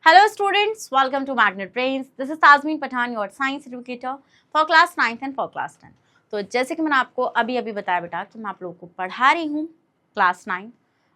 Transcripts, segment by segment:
Hello students, welcome to Magnet Brains. This is Tazmin Pathan, your science educator for class 9th and for class 10. तो जैसे कि मैंने आपको अभी बताया बेटा कि मैं आप लोगों को पढ़ा रही हूँ क्लास 9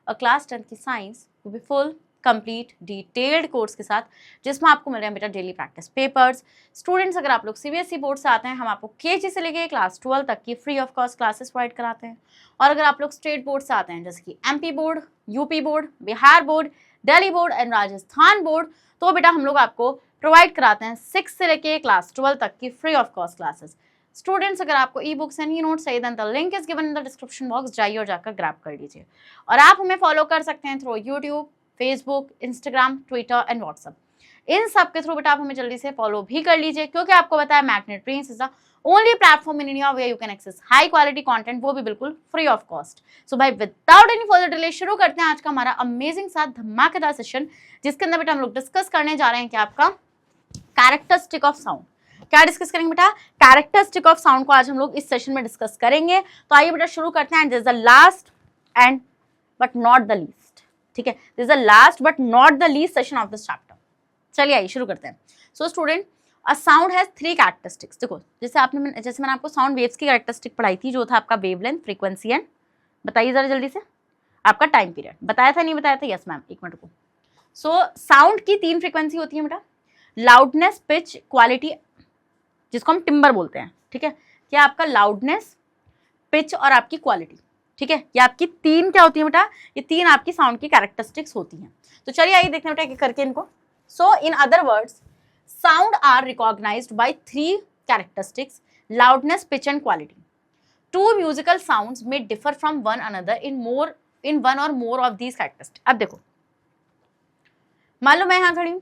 और क्लास 10 की साइंस वो भी फुल कंप्लीट डिटेल्ड कोर्स के साथ, जिसमें आपको मिल रहे हैं बेटा डेली प्रैक्टिस पेपर्स। स्टूडेंट्स, अगर आप लोग सीबीएसई बोर्ड से आते हैं, हम आपको केजी से लेके क्लास 12 तक की free of cost classes provide कराते हैं। और अगर आप लोग स्टेट बोर्ड से आते हैं, जैसे कि MP board, UP board, Bihar board, Delhi board and Rajasthan board, तो बेटा हम लोग आपको प्रोवाइड कराते हैं 6 से लेके क्लास 12 तक की free of cost classes. Students, अगर आपको e books and e notes चाहिए then the link is given in the description box, जाइए और जाकर ग्रैब कर लीजिए। और आप हमें फॉलो कर सकते हैं through YouTube, Facebook, Instagram, Twitter and WhatsApp. इन सब के थ्रू बेटा आप हमें जल्दी से फॉलो भी कर लीजिए, क्योंकि आपको पता है magnet brains is the only platform in India where you can access high quality content, वो भी बिल्कुल फ्री ऑफ कॉस्ट। सो भाई विदाउट एनी फर्दर डिले शुरू करते हैं आज का हमारा अमेजिंग साथ धमाकेदार सेशन, जिसके अंदर बेटा हम लोग डिस्कस करने जा रहे हैं कि आपका कैरेक्टरिस्टिक ऑफ साउंड। क्या डिस्कस करेंगे बेटा? कैरेक्टरिस्टिक ऑफ साउंड को आज हम लोग इस सेशन में डिस्कस करेंगे। तो आइए बेटा शुरू करते हैं। This is the last and but not the least, ठीक है, this is the last but not the least session of this chapter. चलिए आइए शुरू करते हैं। So student, a sound has 3 characteristics. देखो, जैसे मैंने आपको साउंड वेव्स की कैरेक्टरिस्टिक पढ़ाई थी, जो था आपका वेवलेंथ, फ्रीक्वेंसी एंड, बताइए जरा जल्दी से, आपका टाइम पीरियड। बताया था नहीं बताया था? यस मैम, एक मिनट को। सो साउंड की 3 फ्रीक्वेंसी होती है बेटा, लाउडनेस, पिच, क्वालिटी, जिसको हम टिम्बर बोलते हैं, ठीक है। क्या आपका लाउडनेस, पिच और आपकी क्वालिटी, ठीक है, ये आपकी 3 क्या होती है बेटा? ये 3 आपकी साउंड की कैरेक्टरिस्टिक्स होती हैं। तो चलिए आइए देखते हैं बेटा एक करके इनको। So in other words, sound are recognized by 3 characteristics: loudness, pitch and quality. Two musical sounds may differ from one another in one or more of these characteristics. अब देखो, मान लो मैं यहाँ खड़ी हूँ,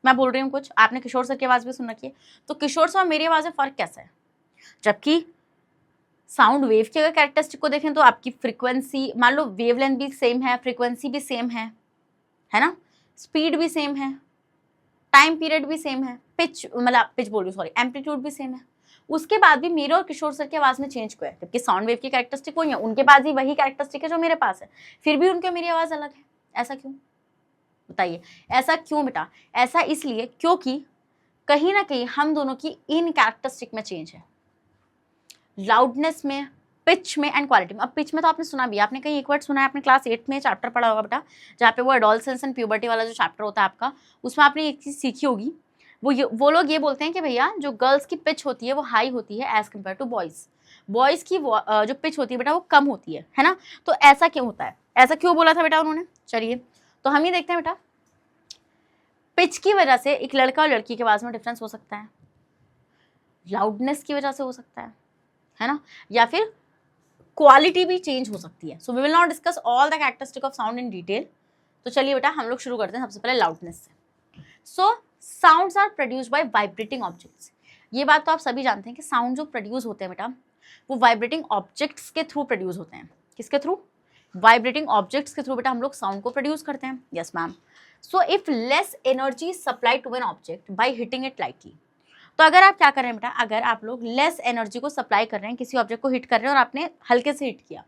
मैं बोल रही हूँ कुछ, आपने किशोर सर की आवाज भी सुन रखी है, तो किशोर सर और मेरी आवाज में फर्क कैसा है? जबकि साउंड वेव की अगर कैरेक्टरिस्टिक को देखें तो आपकी फ्रीक्वेंसी, मान लो वेवलेंथ भी सेम है, फ्रीक्वेंसी भी सेम है ना, स्पीड भी सेम है, टाइम पीरियड भी सेम है, पिच बोल रही हूँ, सॉरी, एम्पलीट्यूड भी सेम है। उसके बाद भी मेरे और किशोर सर की आवाज में चेंज क्यों है? जबकि साउंड वेव की कैरेक्टरिस्टिक वही है, उनके पास भी वही कैरेक्टरिस्टिक है जो मेरे पास है, फिर भी उनके मेरी आवाज अलग है। ऐसा क्यों? बताइए, ऐसा क्यों बेटा? ऐसा इसलिए क्योंकि कहीं ना कहीं हम दोनों की इन कैरेक्टरिस्टिक में चेंज है, लाउडनेस में, पिच में एंड क्वालिटी में। अब पिच में तो आपने सुना भी, आपने कहीं एक वर्ड सुना है, आपने क्लास 8 में चैप्टर पढ़ा होगा बेटा, जहाँ पे वो एडोलसेंस एंड प्यूबर्टी वाला जो चैप्टर होता है आपका, उसमें आपने एक चीज सीखी होगी, वो लोग ये बोलते हैं कि भैया जो गर्ल्स की पिच होती है वो हाई होती है as compare to boys, boys की जो पिच होती है बेटा वो कम होती है ना। तो ऐसा क्यों होता है? ऐसा क्यों बोला था बेटा उन्होंने? चलिए तो हम ही देखते हैं बेटा। पिच की वजह से एक लड़का और लड़की की आवाज में डिफरेंस हो सकता है, लाउडनेस की वजह से हो सकता है ना, या फिर क्वालिटी भी चेंज हो सकती है। So we will not discuss all the characteristic of sound in detail. तो चलिए बेटा हम लोग शुरू करते हैं सबसे पहले लाउडनेस से। So sounds are produced by vibrating objects. ये बात तो आप सभी जानते हैं कि साउंड जो प्रोड्यूस होते हैं बेटा वो वाइब्रेटिंग ऑब्जेक्ट्स के थ्रू प्रोड्यूस होते हैं। किसके थ्रू? वाइब्रेटिंग ऑब्जेक्ट्स के थ्रू बेटा हम लोग साउंड को प्रोड्यूस करते हैं। Yes ma'am. So if less energy supply to an object by hitting it lightly, तो अगर आप क्या कर रहे हैं बेटा, अगर आप लोग लेस एनर्जी को सप्लाई कर रहे हैं, किसी ऑब्जेक्ट को हिट कर रहे हैं और आपने हल्के से हिट किया,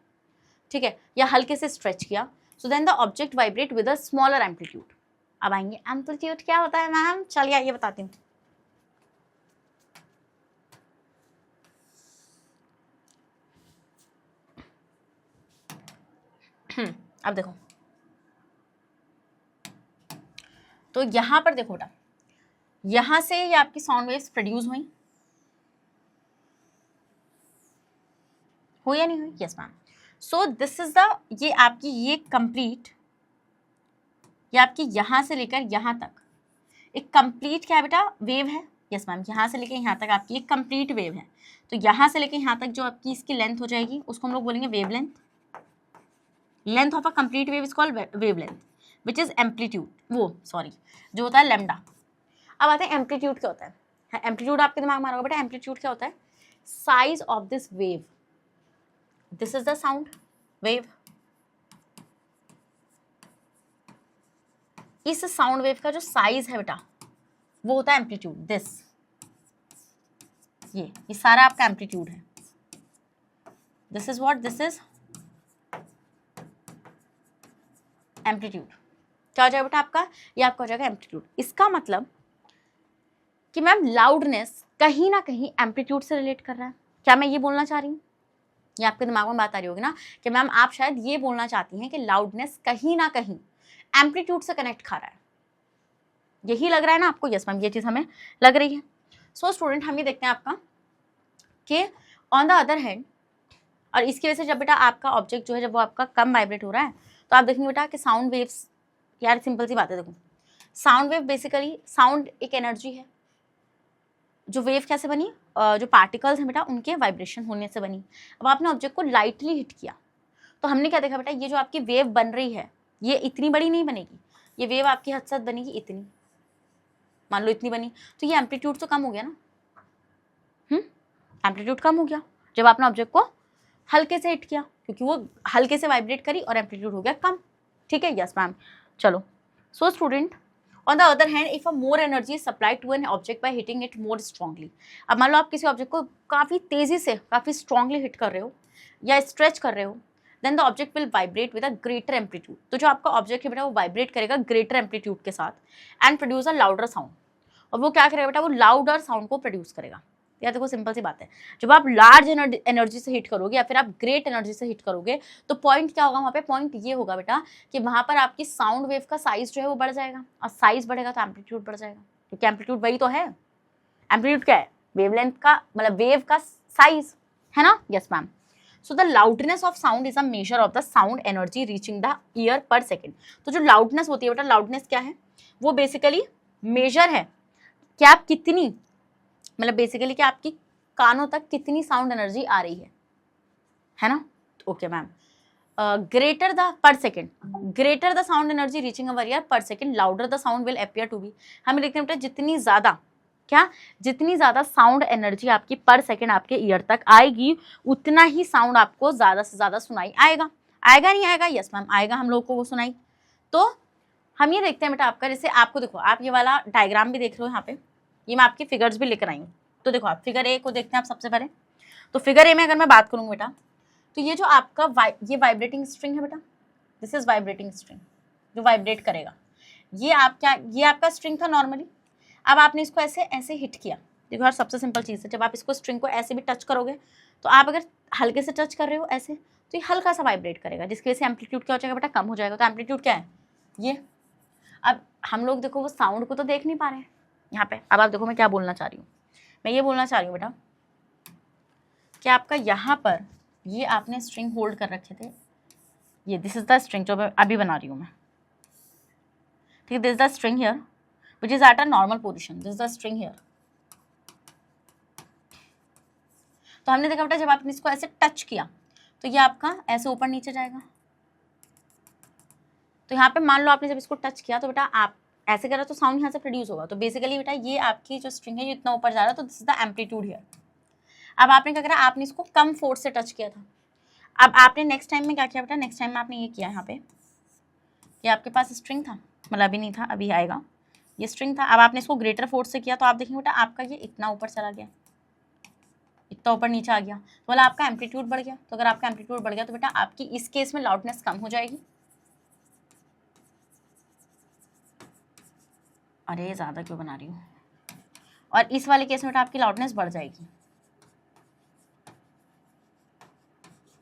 ठीक है, या हल्के से स्ट्रेच किया, so then the object vibrate with a smaller amplitude. अब आएंगे एम्पलीट्यूड क्या होता है मैम? चलिए आइए बताती हूँ। अब देखो, तो यहां पर देखो बेटा, यहां से ये आपकी साउंड वेव्स प्रोड्यूस हुई या नहीं हुई? Yes ma'am. So this is the, ये आपकी ये कंप्लीट, ये आपकी यहां से लेकर यहां तक एक कंप्लीट क्या है बेटा? वेव है। यस मैम, यहाँ से लेकर यहाँ तक आपकी एक कंप्लीट वेव है। तो यहाँ से लेकर यहाँ तक जो आपकी इसकी लेंथ हो जाएगी उसको हम लोग बोलेंगे wavelength. Length of a complete wave is called wavelength, which is amplitude, वो सॉरी जो होता है लैम्डा। अब आते हैं एम्पलीट्यूड क्या होता है। एम्पलीट्यूड आपके दिमाग में आ रहा होगा बेटा, एम्पलीट्यूड क्या होता है? Size of this wave, this is the sound wave, इस साउंड वेव का जो साइज है बेटा वो होता है एम्पलीट्यूड। ये सारा आपका एम्पलीट्यूड है। This is what, this is amplitude. क्या हो जाएगा बेटा आपका, ये आपका हो जाएगा एम्पलीट्यूड। इसका मतलब कि मैम लाउडनेस कहीं ना कहीं एम्पलीट्यूड से रिलेट कर रहा है। क्या मैं ये बोलना चाह रही हूँ, ये आपके दिमाग में बात आ रही होगी ना कि मैम आप शायद ये बोलना चाहती हैं कि लाउडनेस कहीं ना कहीं एम्पलीट्यूड से कनेक्ट खा रहा है, यही लग रहा है ना आपको? यस मैम, ये चीज़ हमें लग रही है। सो स्टूडेंट, हम ये देखते हैं आपका कि ऑन द अदर हैंड, और इसकी वजह से जब बेटा आपका ऑब्जेक्ट जो है जब वो आपका कम वाइब्रेट हो रहा है तो आप देखेंगे बेटा कि साउंड वेव्स, यार सिंपल सी बात है, देखो साउंड वेव बेसिकली, साउंड एक एनर्जी है। जो वेव कैसे बनी, जो पार्टिकल्स हैं बेटा उनके वाइब्रेशन होने से बनी। अब आपने ऑब्जेक्ट को लाइटली हिट किया तो हमने क्या देखा बेटा, ये जो आपकी वेव बन रही है ये इतनी बड़ी नहीं बनेगी, ये वेव आपकी हद से बनेगी इतनी, मान लो इतनी बनी, तो ये एम्पलीट्यूड तो कम हो गया ना। एम्पलीट्यूड कम हो गया जब आपने ऑब्जेक्ट को हल्के से हिट किया, क्योंकि वो हल्के से वाइब्रेट करी और एम्पलीट्यूड हो गया कम। ठीक है, यस मैम। चलो, so student, on the other hand if a more energy is supplied to an object by hitting it more strongly. अब मान लो आप किसी ऑब्जेक्ट को काफ़ी तेज़ी से काफ़ी स्ट्रांगली हिट कर रहे हो या स्ट्रेच कर रहे हो, then the object will vibrate with a greater amplitude. तो जो आपका ऑब्जेक्ट है बेटा वो वाइब्रेट करेगा ग्रेटर एम्पलीट्यूड के साथ and produce a louder sound. और वो क्या करेगा बेटा, वो लाउडर साउंड को प्रोड्यूस करेगा। यार देखो सिंपल सी बात है, जब आप लार्ज एनर्जी से हिट करोगे या फिर आप ग्रेट एनर्जी से हिट करोगे तो पॉइंट क्या होगा वहाँ पे, पॉइंट ये होगा बेटा कि वहाँ पर आपकी साउंड वेव का साइज जो है वो बढ़ जाएगा, और साइज बढ़ेगा तो एम्पलीट्यूड बढ़ जाएगा, क्योंकि एम्पलीट्यूड वही तो है। एम्पलीट्यूड क्या है, वेवलेंथ का मतलब वेव का साइज है ना। Yes ma'am. So the loudness of sound is a measure of the sound energy reaching the year per second. तो जो लाउडनेस होती है बेटा, लाउडनेस क्या है, वो बेसिकली मेजर है कि आप कितनी, मतलब बेसिकली कि आपकी कानों तक कितनी साउंड एनर्जी आ रही है ना। Okay ma'am. Greater the per second, greater the sound energy reaching our ear per second, louder the sound will appear to be. हमें लिखते हैं बेटा जितनी ज़्यादा, क्या, जितनी ज़्यादा साउंड एनर्जी आपकी पर सेकेंड आपके ईयर तक आएगी उतना ही साउंड आपको ज़्यादा से ज़्यादा सुनाई आएगा। आएगा नहीं आएगा? यस मैम आएगा, हम लोग को वो सुनाई। तो हम ये देखते हैं बेटा आपका, जैसे आपको देखो, आप ये वाला डायग्राम भी देख रहे हो यहाँ पे, ये मैं आपकी फिगर्स भी लेकर आई हूँ। तो देखो आप फिगर ए को देखते हैं आप सबसे पहले। तो फिगर ए में अगर मैं बात करूँ बेटा, तो ये जो आपका ये वाइब्रेटिंग स्ट्रिंग है बेटा, दिस इज वाइब्रेटिंग स्ट्रिंग जो वाइब्रेट करेगा। ये आप क्या, ये आपका स्ट्रिंग था नॉर्मली, अब आपने इसको ऐसे ऐसे हिट किया। देखो यार सबसे सिंपल चीज़ है, जब आप इसको स्ट्रिंग को ऐसे भी टच करोगे तो आप अगर हल्के से टच कर रहे हो ऐसे तो ये हल्का सा वाइब्रेट करेगा, जिसकी वजह से एम्पलीट्यूड क्या हो जाएगा बेटा, कम हो जाएगा। तो एम्पलीट्यूड क्या है ये। अब हम लोग देखो वो साउंड को तो देख नहीं पा रहे हैं यहाँ पे। अब आप देखो मैं क्या बोलना चाह रही हूँ, मैं ये बोलना चाह रही हूँ बेटा कि आपका यहाँ पर ये आपने स्ट्रिंग होल्ड कर रखे थे, ये दिस इज द स्ट्रिंग जो अभी बना रही हूँ मैं, ठीक है। This is the string here which is at a normal position, this is the string here. तो हमने देखा बेटा जब आपने इसको ऐसे टच किया तो ये आपका ऐसे ऊपर नीचे जाएगा। तो यहाँ पे मान लो आपने जब इसको टच किया तो बेटा आप ऐसे करो तो साउंड यहाँ से प्रोड्यूस होगा। तो बेसिकली बेटा ये आपकी जो स्ट्रिंग है ये इतना ऊपर जा रहा है, तो this is the amplitude here. अब आपने क्या करा, आपने इसको कम फोर्स से टच किया था। अब आपने नेक्स्ट टाइम में क्या किया बेटा, नेक्स्ट टाइम में आपने ये किया यहाँ पे, ये आपके पास स्ट्रिंग था, मतलब अभी नहीं था, अभी आएगा, ये स्ट्रिंग था। अब आपने इसको ग्रेटर फोर्स से किया तो आप देखेंगे बेटा आपका ये इतना ऊपर चला गया, इतना ऊपर नीचे आ गया, तो बोला आपका एम्पलीट्यूड बढ़ गया। तो अगर आपका एम्पलीट्यूड बढ़ गया तो बेटा आपकी इस केस में लाउडनेस कम हो जाएगी। अरे ज़्यादा क्यों बना रही हूँ। और इस वाले केस में बेटा आपकी लाउडनेस बढ़ जाएगी,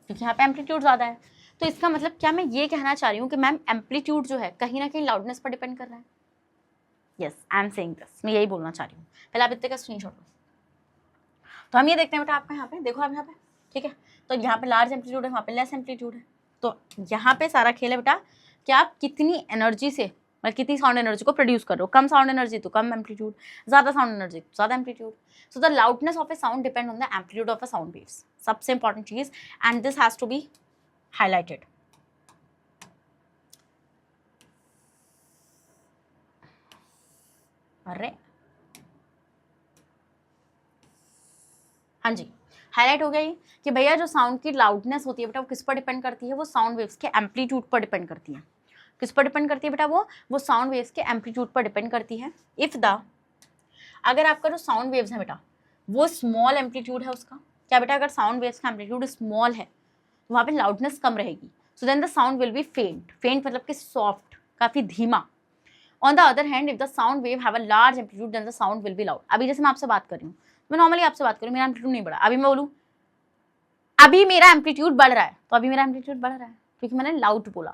क्योंकि यहाँ पे एम्पलीट्यूड ज़्यादा है। तो इसका मतलब क्या मैं ये कहना चाह रही हूँ कि मैम एम्पलीट्यूड जो है कहीं ना कहीं लाउडनेस पर डिपेंड कर रहा है। Yes, I am saying this, मैं यही बोलना चाह रही हूँ। पहले आप इतने का स्क्रीनशॉट लो। तो हम ये देखते हैं बेटा आपका यहाँ पे, देखो आप यहाँ पे, ठीक है। तो यहाँ पे लार्ज एम्पलीट्यूड है, वहाँ पे लेस एम्पलीट्यूड है। तो यहाँ पे सारा खेल है बेटा कि आप कितनी एनर्जी से, मतलब कितनी साउंड एनर्जी को प्रोड्यूस कर रहे हो। कम साउंड एनर्जी तो कम एम्पलीट्यूड, ज़्यादा साउंड एनर्जी तो ज़्यादा amplitude. So the loudness of a sound depend on the amplitude of a sound waves, सबसे इंपॉर्टेंट चीज़, and this has to be highlighted. अरे हाँ जी, हाईलाइट हो गया ये कि भैया जो साउंड की लाउडनेस होती है बेटा वो किस पर डिपेंड करती है, वो साउंड वेव्स के एम्पलीट्यूड पर डिपेंड करती है। किस पर डिपेंड करती है बेटा, वो साउंड वेव्स के एम्पलीट्यूड पर डिपेंड करती है। इफ द, अगर आपका जो साउंड वेव्स है बेटा वो स्मॉल एम्पलीट्यूड है उसका, क्या बेटा, अगर साउंड वेव्स का एम्पलीट्यूड स्मॉल है तो वहाँ पे लाउडनेस कम रहेगी। So then the sound will be faint. Faint मतलब कि सॉफ्ट, काफी धीमा। On the other hand if the sound wave have a large amplitude then the sound will be loud. अभी जैसे मैं आपसे बात कर रही हूँ, मैं नॉर्मली आपसे बात करूँ, मेरा एम्पलीट्यूड नहीं बढ़ा, अभी मैं बोलूँ अभी मेरा एम्पलीट्यूड बढ़ रहा है, तो अभी मेरा एम्पलीट्यूड बढ़ रहा है क्योंकि मैंने लाउड बोला,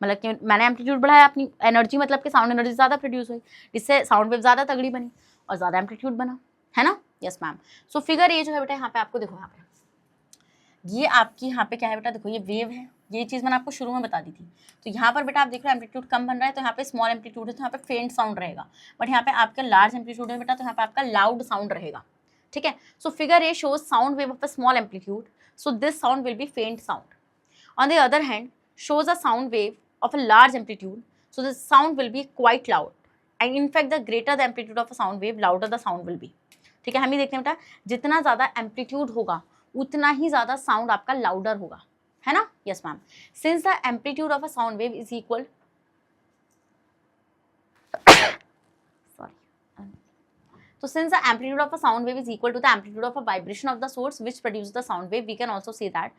मतलब कि मैंने एम्पलीट्यूड बढ़ाया, अपनी एनर्जी मतलब कि साउंड एनर्जी ज़्यादा प्रोड्यूस हुई, जिससे साउंड वेव ज़्यादा तगड़ी बनी और ज़्यादा एम्पलीट्यूड बना, है ना। Yes ma'am. सो फिगर ए जो है बेटा यहाँ पे आपको देखो, यहाँ पे ये आपकी यहाँ पे क्या है बेटा, देखो ये वेव है, ये चीज़ मैंने आपको शुरू में बता दी थी। तो यहाँ पर बेटा आप देख रहे हो एम्पलीट्यूड कम बन रहा है, तो यहाँ पे स्मॉल एम्पलीट्यूड है तो यहाँ पे फेंट साउंड रहेगा, बट यहाँ पे आपका लार्ज एम्पलीट्यूड है बेटा, तो यहाँ पे आपका लाउड साउंड रहेगा, ठीक है। So figure A shows sound wave of a small amplitude, so this sound will be faint sound. On the other hand shows a sound wave of a large amplitude, so the sound will be quite loud, and in fact the greater the amplitude of a sound wave, louder the sound will be। ठीक है, हम ही देखते हैं बेटा, जितना ज़्यादा amplitude होगा उतना ही ज़्यादा साउंड आपका लाउडर होगा, है ना। Yes ma'am. Since the amplitude of a sound wave is equal So since the amplitude of a sound wave is equal to the amplitude of a vibration of the source which produces the sound wave, we can also say that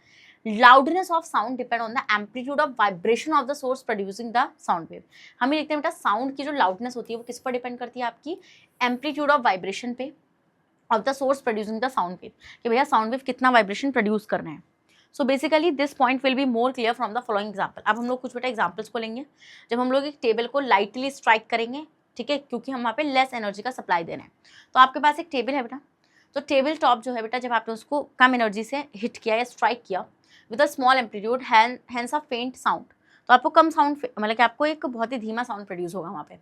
loudness of sound depend on the amplitude of vibration of the source producing the sound wave। हम ये देखते हैं बेटा, sound की जो loudness होती है वो किस पर डिपेंड करती है, आपकी एम्पलीट्यूड ऑफ वाइब्रेशन पे of the source producing the sound wave, कि भैया साउंड वेव कितना वाइब्रेशन प्रोड्यूस कर रहे हैं। So basically this point will be more clear from the following example. अब हम लोग कुछ बेटा एग्जाम्पल्स को लेंगे, जब हम लोग एक टेबल को लाइटली स्ट्राइक करेंगे, ठीक है, क्योंकि हम वहाँ पे लेस एनर्जी का सप्लाई दे रहे हैं। तो आपके पास एक टेबल है बेटा, तो टेबल टॉप जो है बेटा, जब आपने उसको कम एनर्जी से हिट किया या स्ट्राइक किया with a small amplitude has a faint sound, तो आपको कम साउंड, मतलब कि आपको एक बहुत ही धीमा साउंड प्रोड्यूस होगा वहाँ पे।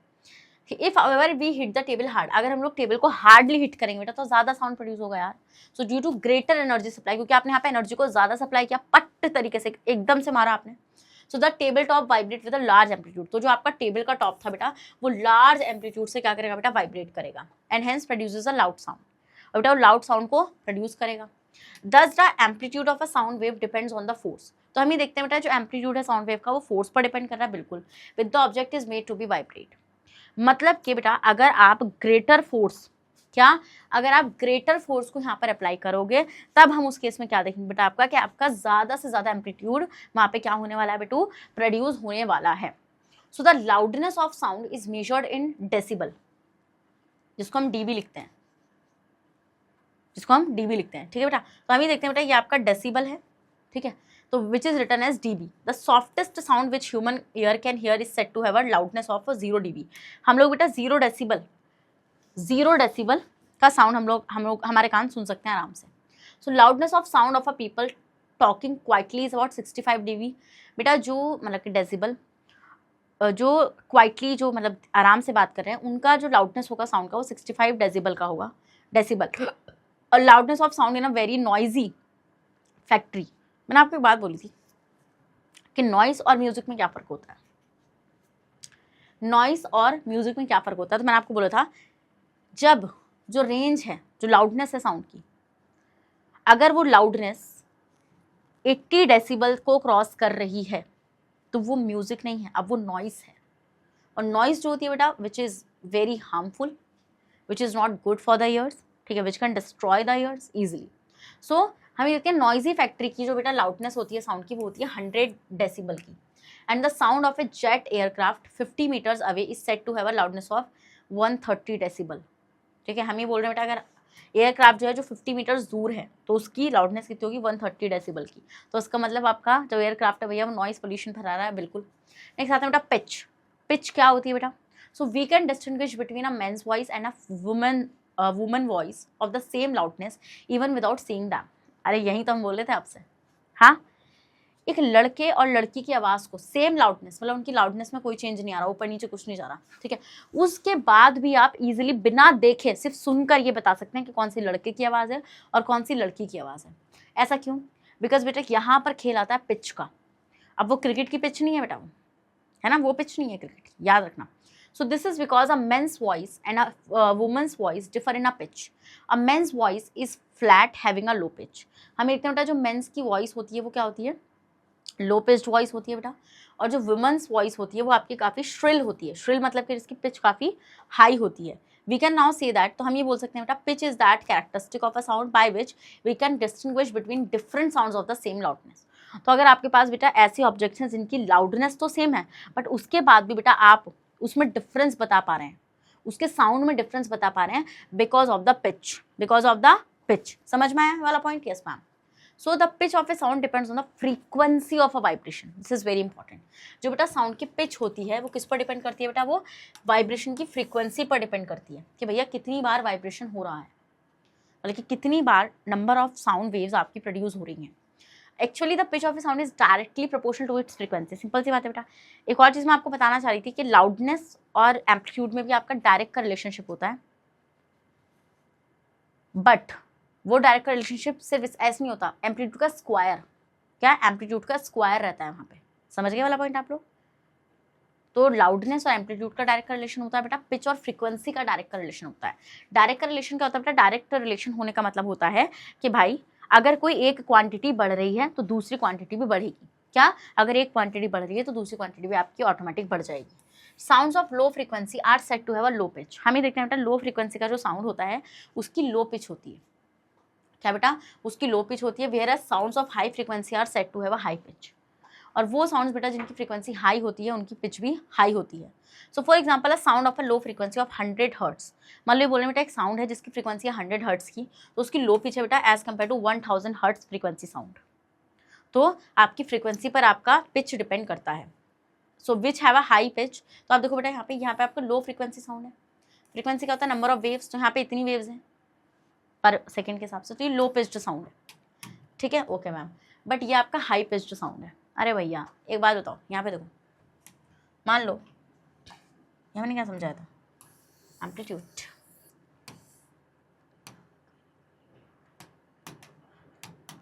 If our we hit the table hard, अगर हम लोग टेबल को हार्डली हिट करेंगे बेटा तो ज़्यादा साउंड प्रोड्यूस होगा यार। So due to greater energy supply, क्योंकि आपने यहाँ पे एनर्जी को ज़्यादा सप्लाई किया, पट्ट तरीके से एकदम से मारा आपने। So the table top vibrate with a large amplitude, तो जो आपका टेबल का टॉप था बेटा वो लार्ज एम्पलीट्यूड से क्या करेगा बेटा, वाइब्रेट करेगा, and hence produces a loud sound, और बेटा वो लाउड साउंड को प्रोड्यूस करेगा। दस the amplitude of a sound wave depends on the force, तो हम ये देखते हैं बेटा जो एम्पलीट्यूड है साउंड वेव का वो फोर्स पर डिपेंड कर रहा है, बिल्कुल, with the object is made to be vibrate. मतलब कि बेटा अगर आप ग्रेटर फोर्स, क्या, अगर आप ग्रेटर फोर्स को यहाँ पर अप्लाई करोगे तब हम उस केस में क्या देखेंगे बेटा, आपका कि आपका ज़्यादा से ज़्यादा एम्पलीट्यूड वहाँ पे क्या होने वाला है बेटू, प्रोड्यूस होने वाला है। सो the loudness of sound is measured in decibel, जिसको हम डीबी लिखते हैं, ठीक है बेटा। तो हम ये देखते हैं बेटा, ये आपका डेसिबल है, ठीक है, तो which is written as dB. The softest sound which human ear can hear is said to have a loudness of 0 dB। हम लोग बेटा 0 डेसिबल का साउंड हम लोग हमारे कान सुन सकते हैं आराम से। So loudness of sound of a people talking quietly is about 65 dB। बेटा जो मतलब कि डेसिबल, जो क्वाइटली जो मतलब आराम से बात कर रहे हैं उनका जो लाउडनेस होगा साउंड का वो 65 डेसिबल का होगा, डेसिबल। और loudness of sound in a very noisy factory, मैंने आपको एक बात बोली थी कि नॉइस और म्यूजिक में क्या फ़र्क होता है, नॉइस और म्यूजिक में क्या फ़र्क होता है। तो मैंने आपको बोला था जब जो रेंज है, जो लाउडनेस है साउंड की, अगर वो लाउडनेस 80 डेसिबल को क्रॉस कर रही है तो वो म्यूजिक नहीं है, अब वो नॉइस है। और नॉइस जो होती है बेटा which is very harmful, which is not good for the ears, ठीक है, which can destroy the ears easily. So हम ये देखते हैं नॉइजी फैक्ट्री की जो बेटा लाउडनेस होती है साउंड की वो होती है 100 डेसिबल की, and the sound of a jet aircraft 50 meters away is said to have a loudness of 130 decibel. ठीक है, हम ये बोल रहे हैं बेटा अगर एयरक्राफ्ट जो है जो 50 मीटर्स दूर है तो उसकी लाउडनेस कितनी होगी, 130 डेसिबल की। तो उसका मतलब आपका जो एयरक्राफ्ट है भैया वो नॉइस पोल्यूशन फैला रहा है, बिल्कुल। नेक्स्ट आता है बेटा पिच। पिच क्या होती है बेटा, so we can distinguish between a men's voice and a woman voice of the same loudness even without seeing them. अरे यही तो हम बोल रहे थे आपसे, हाँ, एक लड़के और लड़की की आवाज़ को सेम लाउडनेस, मतलब उनकी लाउडनेस में कोई चेंज नहीं आ रहा, ऊपर नीचे कुछ नहीं जा रहा, ठीक है, उसके बाद भी आप इजीली बिना देखे सिर्फ सुनकर ये बता सकते हैं कि कौन सी लड़के की आवाज़ है और कौन सी लड़की की आवाज़ है। ऐसा क्यों, बिकॉज बेटा यहाँ पर खेल आता है पिच का। अब वो क्रिकेट की पिच नहीं है बेटा, वो है ना, वो पिच नहीं है क्रिकेट की, याद रखना। So this is because a men's voice and a woman's voice differ in a pitch. A men's voice is flat having a low pitch. हमें देखते हैं बेटा जो मेंस की वॉइस होती है वो क्या होती है, लो पिच्ड वॉइस होती है बेटा, और जो वुमेन्स वॉइस होती है वो आपकी काफ़ी श्रिल होती है। श्रिल मतलब कि इसकी पिच काफ़ी हाई होती है। We can now say that, तो हम ये बोल सकते हैं बेटा pitch is that characteristic of a sound by which we can distinguish between different sounds of the same loudness. तो अगर आपके पास बेटा ऐसे ऑब्जेक्ट्स हैं जिनकी लाउडनेस तो सेम है बट उसके बाद भी बेटा आप उसमें डिफरेंस बता पा रहे हैं, उसके साउंड में डिफरेंस बता पा रहे हैं बिकॉज ऑफ द पिच, समझ में आया वाला point? Yes ma'am. So the pitch of a sound depends on the frequency of a vibration, this is very important. जो बेटा साउंड की पिच होती है वो किस पर डिपेंड करती है बेटा? वो वाइब्रेशन की फ्रीक्वेंसी पर डिपेंड करती है कि भैया कितनी बार वाइब्रेशन हो रहा है, मतलब कि कितनी बार नंबर ऑफ साउंड वेव्स आपकी प्रोड्यूस हो रही हैं। Actually the pitch of a sound is directly proportional to its frequency, simple सी बात है बेटा। एक और चीज़ मैं आपको बताना चाह रही थी कि लाउडनेस और एम्पलीट्यूड में भी आपका डायरेक्ट का रिलेशनशिप होता है, बट वो डायरेक्ट का रिलेशनशिप सिर्फ ऐसे नहीं होता, एम्पलीट्यूड का स्क्वायर, क्या एम्पलीट्यूड का स्क्वायर रहता है वहाँ पे, समझ गए वाला पॉइंट आप लोग? तो लाउडनेस और एम्पलीट्यूड का डायरेक्ट का रिलेशन होता है बेटा, पिच और फ्रीक्वेंसी का डायरेक्ट का रिलेशन होता है। डायरेक्ट का रिलेशन क्या होता है बेटा? डायरेक्ट रिलेशन होने का मतलब होता है कि भाई अगर कोई एक क्वांटिटी बढ़ रही है तो दूसरी क्वांटिटी भी बढ़ेगी। क्या? अगर एक क्वांटिटी बढ़ रही है तो दूसरी क्वांटिटी भी आपकी ऑटोमेटिक बढ़ जाएगी। Sounds of low frequency are said to have a low pitch. हम ये देखते हैं बेटा, लो फ्रीक्वेंसी का जो साउंड होता है उसकी लो पिच होती है। क्या बेटा? उसकी लो पिच होती है। Whereas sounds of high frequency are said to have a high pitch. और वो साउंड्स बेटा जिनकी फ्रीक्वेंसी हाई होती है उनकी पिच भी हाई होती है। So for example a sound of a low frequency of 100 hertz, मान लो बोले बेटा एक साउंड है जिसकी फ्रीक्वेंसी है 100 हर्ट्स की, तो उसकी लो पिच है बेटा as compare to 1000 hertz frequency sound. तो आपकी फ्रीक्वेंसी पर आपका पिच डिपेंड करता है। So which have a high pitch, तो आप देखो बेटा यहाँ पे आपका लो फ्रीक्वेंसी साउंड है। फ्रीक्वेंसी का होता है नंबर ऑफ वेव्स, तो यहाँ पे इतनी वेव्स हैं पर सेकेंड के हिसाब से, तो ये लो पिच्ड साउंड है। ठीक है, ओके मैम। बट ये आपका हाई पिच्ड साउंड है। अरे भैया एक बात बताओ, यहाँ पे देखो, मान लो यहाँ मैंने क्या समझाया था, एम्पलीट्यूड,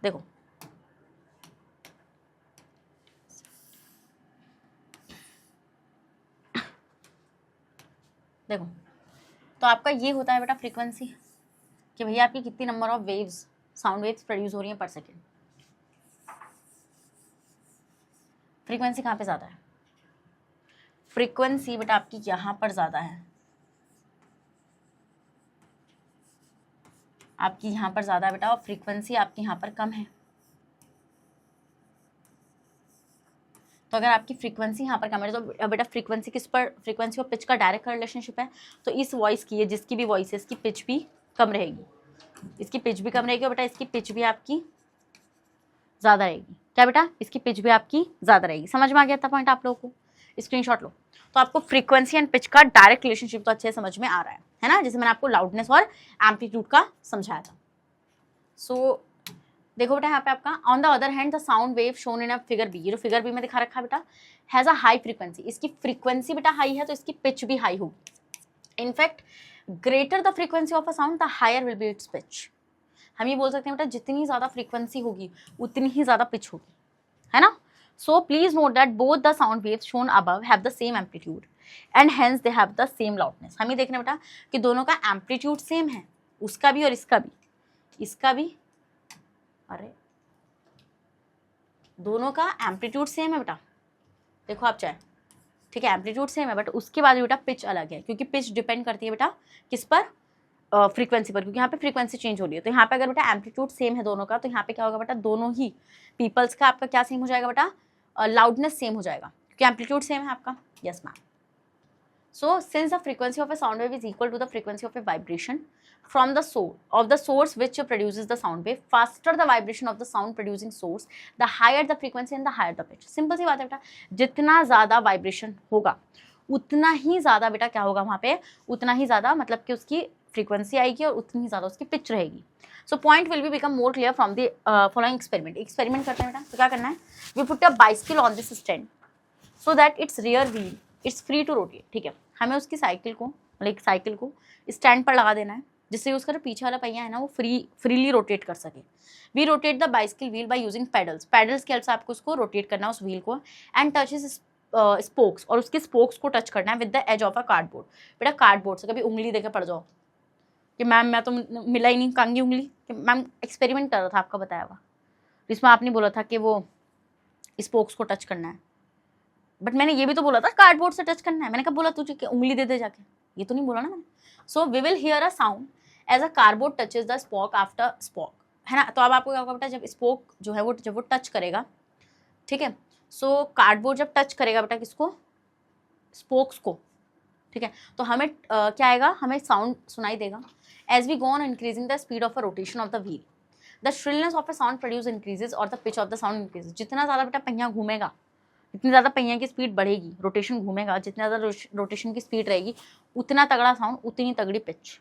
देखो देखो, तो आपका ये होता है बेटा फ्रीक्वेंसी कि भैया आपकी कितनी number of waves, sound waves produce हो रही हैं पर सेकेंड। फ्रीक्वेंसी कहाँ पे ज़्यादा है? फ्रीक्वेंसी बेटा आपकी यहाँ पर ज़्यादा है, आपकी यहाँ पर ज़्यादा है बेटा, और फ्रीक्वेंसी आपकी यहाँ पर कम है। तो अगर आपकी फ्रीक्वेंसी यहाँ पर कम है तो बेटा फ्रीक्वेंसी किस पर, फ्रीक्वेंसी और पिच का डायरेक्ट रिलेशनशिप है। तो इस वॉइस की है, जिसकी भी वॉइस है, इसकी पिच भी कम रहेगी, इसकी पिच भी कम रहेगी और बेटा इसकी पिच भी आपकी ज़्यादा रहेगी। क्या बेटा? इसकी पिच भी आपकी ज़्यादा रहेगी। समझ में आ गया था पॉइंट आप लोगों को? स्क्रीनशॉट लो। तो आपको फ्रीक्वेंसी एंड पिच का डायरेक्ट रिलेशनशिप तो अच्छे समझ में आ रहा है ना, जैसे मैंने आपको लाउडनेस और एम्पलीट्यूड का समझाया था। सो देखो बेटा यहाँ पे आपका on the other hand the sound wave shown in a figure B, ये जो फिगर बी में दिखा रखा है बेटा हैज़ अ हाई फ्रीक्वेंसी, इसकी फ्रीक्वेंसी बेटा हाई है तो इसकी पिच भी हाई होगी। In fact greater the frequency of a sound the higher will be its pitch. हम ये बोल सकते हैं बेटा जितनी ज़्यादा फ्रीक्वेंसी होगी उतनी ही ज़्यादा पिच होगी, है ना। So please note that both the sound waves shown above have the same amplitude and hence they have the same loudness. हम ये देखना बेटा कि दोनों का एम्पलीट्यूड सेम है, उसका भी और इसका भी, इसका भी, अरे दोनों का एम्पलीट्यूड सेम है बेटा, देखो आप चाहे, ठीक है एम्पलीट्यूड सेम है बट उसके बाद बेटा पिच अलग है, क्योंकि पिच डिपेंड करती है बेटा किस पर, फ्रीक्वेंसी पर, क्योंकि यहाँ पे फ्रीक्वेंसी चेंज हो रही है। तो यहाँ पे अगर बेटा एम्पलीट्यूड सेम है दोनों का, तो यहाँ पे क्या होगा बेटा, दोनों ही पीपल्स का आपका क्या सेम हो जाएगा बेटा, लाउडनेस सेम हो जाएगा, क्योंकि एम्पलीट्यूड सेम है आपका। Yes ma'am. So, since the frequency of a sound wave is equal to the frequency of a vibration from the source which produces the sound wave, faster the vibration of the sound producing source, the higher the frequency and the higher the pitch. Simple सी बात है बेटा, जितना ज़्यादा vibration होगा उतना ही ज़्यादा बेटा क्या होगा वहाँ पे, उतना ही ज़्यादा मतलब कि उसकी frequency आएगी और उतनी ही ज़्यादा उसकी pitch रहेगी। So point will be become more clear from the following experiment. Experiment करते हैं बेटा, तो क्या करना है, we put a bicycle on this stand so that its rear wheel it's free to rotate. ठीक है, हमें उसकी साइकिल को, मतलब एक साइकिल को स्टैंड पर लगा देना है जिससे उसका जो पीछे वाला पहिया है ना वो फ्रीली रोटेट कर सके। We rotate the bicycle wheel by using pedals, pedals की हेल्प से आपको उसको रोटेट करना है उस व्हील को, एंड टचेस स्पोक्स, और उसके स्पोक्स को टच करना है with the edge of a cardboard. बेटा कार्डबोर्ड से कभी उंगली देकर पड़ जाओ कि मैम मैं तो मिला ही नहीं कांगी उंगली, कि मैम एक्सपेरिमेंट कर रहा था आपका बताया हुआ, जिसमें आपने बोला था कि वो स्पोक्स को टच करना है, बट मैंने ये भी तो बोला था कार्डबोर्ड से टच करना है, मैंने कहा बोला तुझे कि उंगली दे दे जाके, ये तो नहीं बोला ना मैंने। So we will hear a sound as a cardboard touches the spoke after spoke, है ना। तो अब आपको क्या होगा बेटा, जब स्पोक जो है वो जब वो टच करेगा ठीक है। सो कार्डबोर्ड जब टच करेगा बेटा किसको, स्पोक्स को, ठीक है, तो हमें क्या आएगा, हमें साउंड सुनाई देगा। As we go on increasing the speed of a rotation of the wheel, the shrillness of a sound produce increases और the pitch of the sound increases. जितना ज़्यादा बेटा पहिया घूमेगा, जितनी ज़्यादा पहिया की स्पीड बढ़ेगी, रोटेशन घूमेगा, जितना ज़्यादा रोटेशन की स्पीड रहेगी, उतना तगड़ा साउंड, उतनी तगड़ी पिच,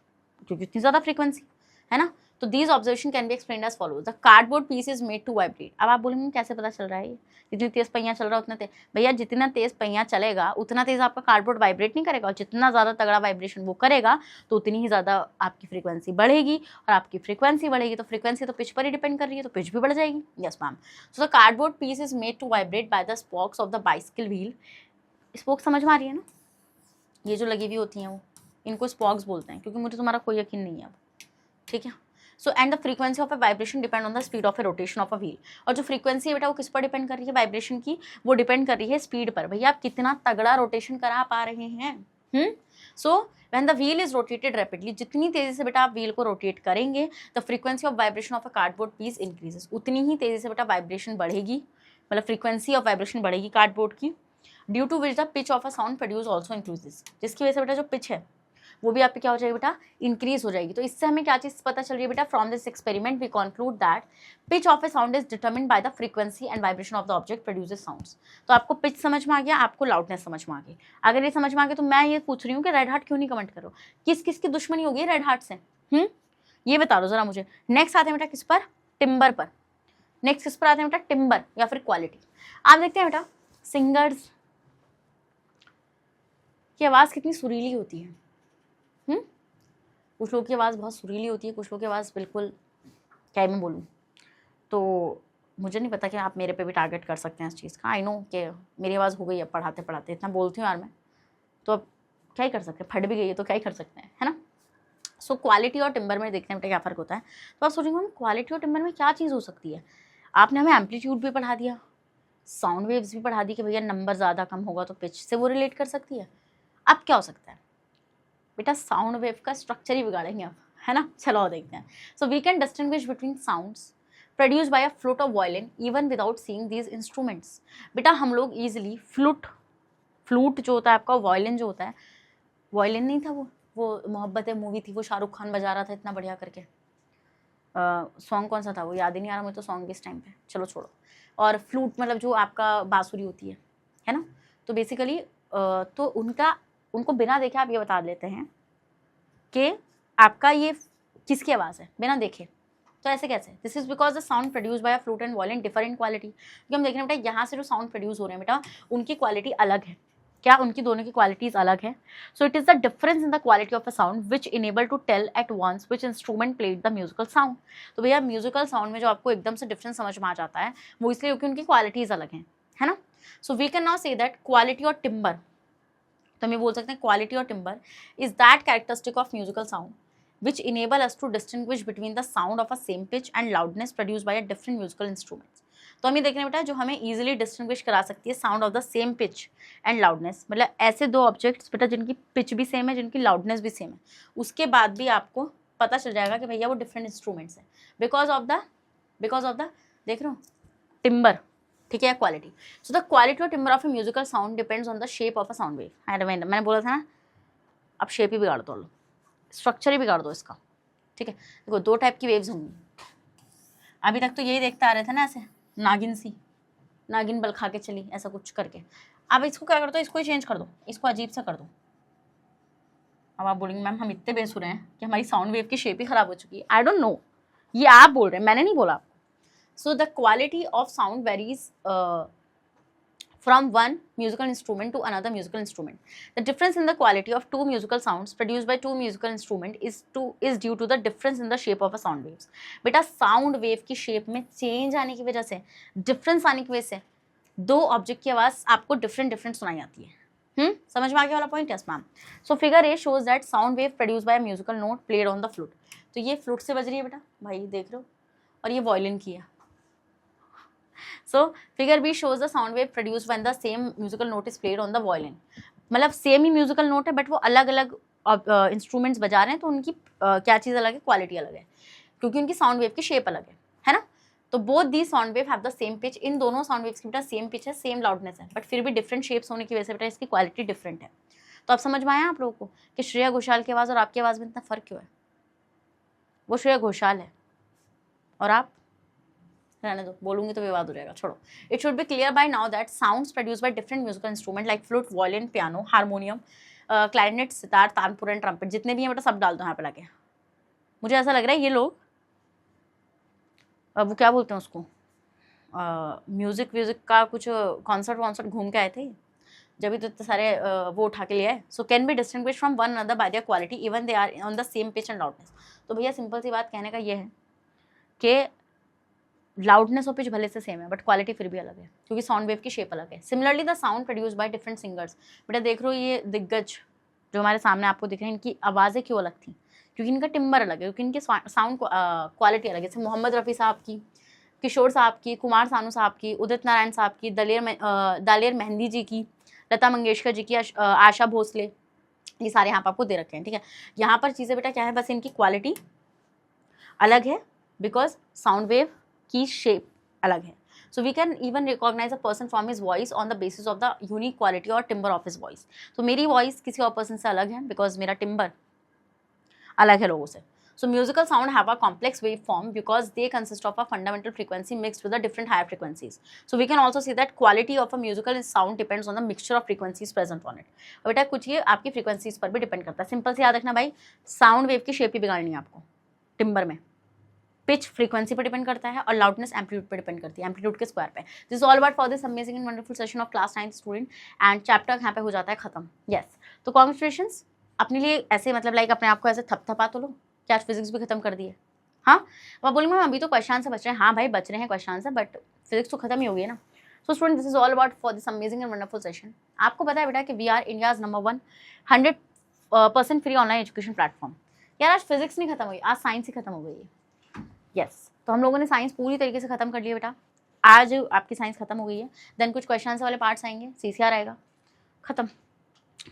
क्योंकि उतनी ज़्यादा फ्रीक्वेंसी है ना। तो these observation can be explained as follows, the cardboard piece is made to vibrate. अब आप बोलेंगे कैसे पता चल रहा है, जितनी तेज पहिया चल रहा है उतना तेज, भैया जितना तेज पहिया चलेगा उतना तेज आपका कार्डबोर्ड वाइब्रेट नहीं करेगा, और जितना ज़्यादा तगड़ा वाइब्रेशन वो करेगा तो उतनी ही ज़्यादा आपकी फ्रीक्वेंसी बढ़ेगी, और आपकी फ्रीक्वेंसी बढ़ेगी तो फ्रीक्वेंसी तो पिच पर ही डिपेंड कर रही है, तो पिच भी बढ़ जाएगी। Yes ma'am. So the cardboard piece is made to vibrate by the spokes of the bicycle wheel. Spoke समझ में आ रही है ना, ये जो लगी हुई होती हैं वो, इनको स्पोक्स बोलते हैं, क्योंकि मुझे तुम्हारा कोई यकीन नहीं है अब, ठीक है। So and the frequency of a vibration depend on the speed of A rotation of a wheel. और जो फ्रीक्वेंसी है बेटा वो किस पर डिपेंड कर रही है, वाइब्रेशन की, वो डिपेंड कर रही है स्पीड पर। भैया आप कितना तगड़ा रोटेशन करा पा रहे हैं। So when the wheel is rotated rapidly, जितनी तेजी से बेटा आप व्हील को रोटेट करेंगे, the frequency of vibration of a cardboard piece increases, उतनी ही तेजी से बेटा वाइब्रेशन बढ़ेगी, मतलब फ्रीक्वेंसी ऑफ वाइब्रेशन बढ़ेगी कार्डबोर्ड की, due to which the pitch of a sound produce also increases, जिसकी वजह से बेटा जो पिच है वो भी आपकी क्या हो जाएगी बेटा, इंक्रीज हो जाएगी। तो इससे हमें क्या चीज़ पता चल रही है बेटा, from this experiment we conclude that pitch of a sound is determined by the frequency and vibration of the object produces sounds. तो आपको पिच समझ में आ गया, आपको लाउडनेस समझ में आ गई। अगर ये समझ में आ गया तो मैं ये पूछ रही हूँ कि रेड हार्ट क्यों नहीं कमेंट करो, किस किस की दुश्मनी हो गई रेड हार्ट से, ये बता दो जरा मुझे। नेक्स्ट आते हैं बेटा किस पर, टिम्बर पर। नेक्स्ट किस पर आते हैं बेटा, टिम्बर या फिर क्वालिटी। आप देखते हैं बेटा सिंगर्स की आवाज़ कितनी सुरीली होती है। कुछ लोग की आवाज़ बहुत सुरीली होती है, कुछ लोग की आवाज़ बिल्कुल, क्या मैं बोलूँ, तो मुझे नहीं पता कि आप मेरे पे भी टारगेट कर सकते हैं इस चीज़ का। आई नो कि मेरी आवाज़ हो गई है पढ़ाते पढ़ाते, इतना बोलती हूँ यार मैं, तो अब क्या ही कर सकते हैं, फट भी गई है तो क्या ही कर सकते हैं, है ना। सो क्वालिटी और टिम्बर में देखते हैं बेटा क्या फ़र्क होता है। तो आप सोचेंगे मैम क्वालिटी और टिम्बर में क्या चीज़ हो सकती है। आपने हमें एम्पलीट्यूड भी पढ़ा दिया, साउंड वेव्स भी पढ़ा दी कि भैया नंबर ज़्यादा कम होगा तो पिच से वो रिलेट कर सकती है। अब क्या हो सकता है बेटा, साउंड वेव का स्ट्रक्चर ही बिगाड़ेंगे आप, है ना। चलो और देखते हैं। So we can distinguish between sounds produce by a flute और violin even without seeing these instruments. बेटा हम लोग ईजिली फ्लूट जो होता है आपका, वायलिन जो होता है, वायलिन नहीं था वो मोहब्बत है मूवी थी, वो शाहरुख खान बजा रहा था इतना बढ़िया करके, सॉन्ग कौन सा था वो याद ही नहीं आ रहा मुझे तो सॉन्ग इस टाइम पे, चलो छोड़ो। और फ्लूट मतलब जो आपका बांसुरी होती है ना। तो बेसिकली तो उनको बिना देखे आप ये बता देते हैं कि आपका ये किसकी आवाज़ है, बिना देखे। तो ऐसे कैसे, this is because the sound produce by a flute and violin differ in quality. क्योंकि हम देख रहे हैं बेटा यहाँ से जो साउंड प्रोड्यूस हो रहे हैं बेटा उनकी क्वालिटी अलग है। क्या, उनकी दोनों की क्वालिटीज अलग है। So it is the difference in the quality of a sound which enable to tell at once which instrument played the musical sound. तो भैया म्यूजिकल साउंड में जो आपको एकदम से डिफरेंस समझ में आ जाता है वो इसलिए क्योंकि उनकी क्वालिटीज अलग हैं, है ना। So we can now say that quality और टिम्बर, तो हम ये बोल सकते हैं क्वालिटी और timbre is that characteristic of musical sound which enable us to distinguish between the sound of a same pitch and loudness produced by a different musical instruments। तो हम ये देख रहे हैं बेटा जो हमें easily distinguish करा सकती है sound of the same pitch and loudness, मतलब ऐसे दो ऑब्जेक्ट्स बेटा जिनकी पिच भी सेम है, जिनकी लाउडनेस भी सेम है, उसके बाद भी आपको पता चल जाएगा कि भैया वो डिफरेंट इंस्ट्रूमेंट्स हैं बिकॉज ऑफ द देख रहे हो टिम्बर, ठीक है, क्वालिटी। सो द क्वालिटी और timbre of A musical sound depends on the shape of a sound wave. मैंने बोला था ना, अब शेप ही बिगाड़ दो, स्ट्रक्चर ही बिगाड़ दो इसका, ठीक है। देखो दो टाइप की वेव्स होंगी, अभी तक तो यही देखते आ रहे थे ना, ऐसे नागिन बल खा के चली ऐसा कुछ करके। अब इसको क्या कर दो, इसको ही चेंज कर दो, इसको अजीब सा कर दो। अब आप बोलेंगे मैम हम इतने बेसुरे हैं कि हमारी साउंड वेव की शेप ही खराब हो चुकी है। आई डोंट नो, ये आप बोल रहे हैं, मैंने नहीं बोला। So the quality of sound varies from one musical instrument to another musical instrument. The difference in the quality of two musical sounds produced by two musical instrument is due to the difference in the shape of a sound waves. बेटा sound wave की shape में change आने की वजह से, difference आने की वजह से दो ऑब्जेक्ट की आवाज़ आपको डिफरेंट सुनाई आती है। समझ में आ गया वाला point? Yes ma'am. So figure A shows that sound wave produce by musical note played on the flute. तो ये फ्लूट से बज रही है बेटा, भाई देख लो, और ये वायलिन की है। So figure B shows the sound wave produced when the same musical note is played on the violin। मतलब सेम ही म्यूजिकल नोट है बट वो अलग अलग इंस्ट्रूमेंट्स बजा रहे हैं, तो उनकी क्या चीज़ अलग है, क्वालिटी अलग है, क्योंकि उनकी साउंड वेव की शेप अलग है ना। तो both the sound wave have the same pitch, इन दोनों साउंड वेव्स की बेटा सेम पिच है, सेम लाउडनेस है, बट फिर भी डिफरेंट शेप्स होने की वजह से बेटा इसकी क्वालिटी डिफरेंट है। तो आप समझ में आया आप लोगों को कि श्रेया घोषाल की आवाज़ और आपकी आवाज़ में इतना फ़र्क क्यों है? वो श्रेया घोषाल है और आप, रहने दो, बोलूंगी तो विवाद हो जाएगा, छोड़ो। It should be clear by now that sounds produced by different musical instrument like flute, violin, piano, harmonium, clarinet, sitar, tanpura and trumpet, जितने भी हैं बेटा सब डाल दो यहाँ पे लाके। मुझे ऐसा लग रहा है ये लोग वो क्या बोलते हैं उसको, म्यूजिक का कुछ कॉन्सर्ट घूम के आए थे, जब भी तो इतने सारे वो उठा के लिए आए। So can be distinguish from one another by their quality even they are on the same pitch and loudness. तो भैया सिंपल सी बात कहने का ये है कि लाउडनेस और पिच भले से सेम है बट क्वालिटी फिर भी अलग है, क्योंकि साउंड वेव की शेप अलग है। Similarly the sound produced by different singers, बेटा देख रहे हो ये दिग्गज जो हमारे सामने आपको दिख रहे हैं, इनकी आवाज़ें क्यों अलग थी? क्योंकि इनका टिम्बर अलग है, क्योंकि इनकी साउंड क्वालिटी अलग है। जैसे मोहम्मद रफ़ी साहब की, किशोर साहब की, कुमार सानू साहब की, उदित नारायण साहब की, दालेर मेहंदी जी की, लता मंगेशकर जी की, आशा भोसले, ये सारे यहाँ पर आपको दे रखे हैं, ठीक है। यहाँ पर चीज़ें बेटा क्या है, बस इनकी क्वालिटी अलग है बिकॉज साउंड वेव की शेप अलग है। So we can even recognise a person from his voice on the basis of the unique quality और टिम्बर ऑफ हिज वॉइस। तो मेरी वॉइस किसी और पर्सन से अलग है बिकॉज मेरा टिम्बर अलग है लोगों से। So musical sound have a complex waveform because they consist of a fundamental frequency mixed with the different higher frequencies. So we can also see that quality of a musical sound depends on the mixture of frequencies present on it. और बेटा कुछ ये आपकी frequencies पर भी depend करता है। Simple से याद रखना भाई, साउंड वेव की शेप ही बिगाड़नी है आपको। टिम्बर में पिच फ्रीक्वेंसी पर डिपेंड करता है और लाउडनेस एम्पलीट्यूड पर डिपेंड करती है, एम्पलीट्यूड के स्क्वायर पे। This all about for this amazing and wonderful session of class 9 student and chapter यहाँ पे हो जाता है खत्म। यस, तो कॉन्ग्रेचुलेशंस, अपने लिए ऐसे मतलब लाइक अपने आप को ऐसे थपथपा तो लो, क्या आज फिजिक्स भी खत्म कर दिए? हाँ, मैं बोलूँगी मैम अभी तो क्वेश्चन से बच रहे हैं। हाँ भाई बच रहे हैं क्वेश्चन से, बट फिजिक्स तो खत्म ही हो गई है ना। So student, this is all about for this amazing and wonderful session. आपको पता है बेटा कि we are India's number 1 100% free online education platform. यार आज फिजिक्स नहीं खत्म हुई, आज साइंस ही खत्म हो गई है। यस, तो हम लोगों ने साइंस पूरी तरीके से खत्म कर लिया बेटा। आज आपकी साइंस खत्म हो गई है। देन कुछ क्वेश्चन वाले पार्ट्स आएंगे, CCR आएगा, खत्म।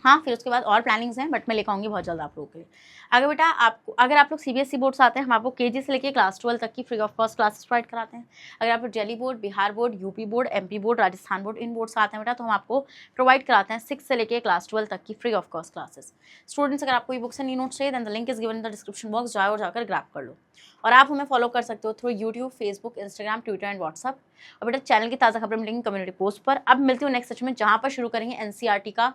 हाँ, फिर उसके बाद और प्लानिंग्स हैं बट मैं लेकर आऊँगी बहुत जल्द आप लोगों के लिए। अगर बेटा आपको, अगर आप लोग CBSE बोर्ड से आते हैं, हम आपको KG से लेकर क्लास 12 तक की free of cost classes provide कराते हैं। अगर आप लोग Delhi board, Bihar board, UP board, MP board, Rajasthan board, इन बोर्ड से आते हैं बेटा, तो हम आपको प्रोवाइड कराते हैं 6 से लेकर क्लास 12 तक की free of cost classes. Students, अगर आपको e books and e notes चाहिए then the link is given in the description box, जाओ और जाकर ग्रैब कर लो। और आप हमें फॉलो कर सकते हो through YouTube, Facebook, Instagram, Twitter and WhatsApp. और बेटा चैनल की ताज़ा खबरें मिलेंगी कम्युनिटी पोस्ट पर। अब मिलती हूँ नेक्स्ट सेशन में, जहाँ पर शुरू करेंगे NCERT का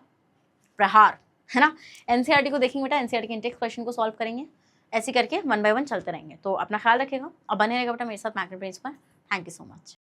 प्रहार, है ना। NCERT को देखेंगे बेटा, NCERT के इंटेक्स क्वेश्चन को सॉल्व करेंगे, ऐसे करके 1 बाय 1 चलते रहेंगे। तो अपना ख्याल रखिएगा और बने रहेगा बेटा मेरे साथ मैग्नेट ब्रेन्स पर। Thank you so much.